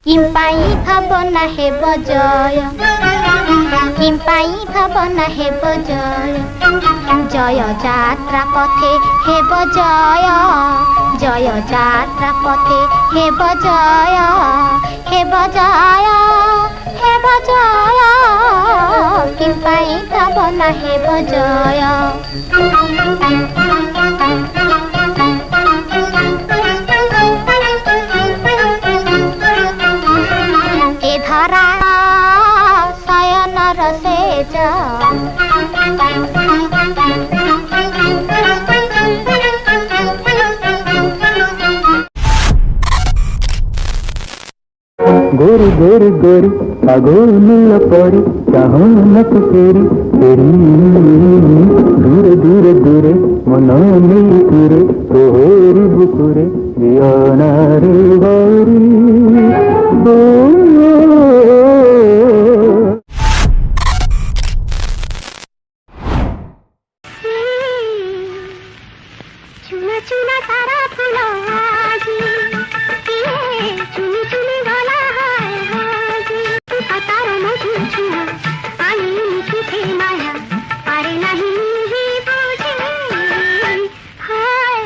কিম্পাই ভাবনা হেব জয়, কিম্পাই ভাবনা হেব জয়, জয় যাত্রা পথে হেব জয়, জয় যাত্রা পথে হেব জয়, হেব জয়, হেব জয়, কিম্পাই ভাবনা হেব জয়। এ ধরা শয়নর সেজ, गोरी गोरी गोरी आगोनील परी चाहनक तेरी तेरी दूरे दूरे दूरे मनाने तुरे तोहरी बुकुरे जियाना रे बारी चुना चुना तारा फुला আজি, चुनी चुनी गला हाय हाजी, तार मधु छुआ आई मुझे माया पारे नहीं ही बुझे हाय,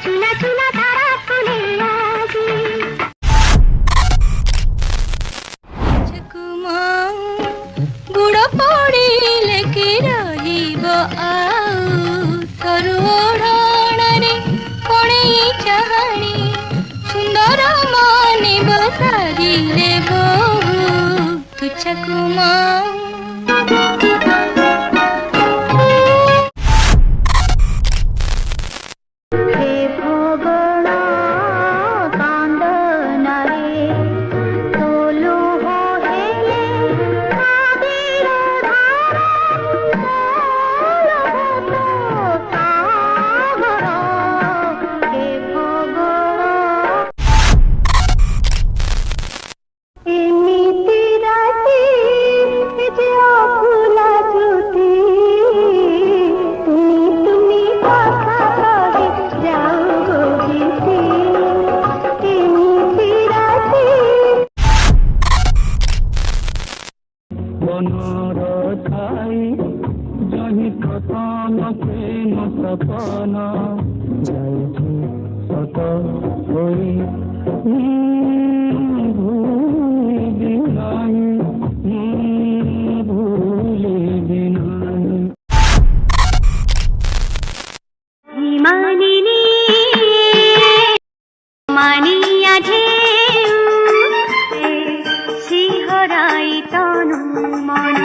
चुना चुना तारा फुले আজি। चकुमा गुड़ पड़िले कि रहिब सरोड़े पड़े चाहणी सुंदर मने बसारिले बहु तुझकुमा प्रेम सपन सत भूली मानिनी मानिया ढेउ सिंहराई तनु मन।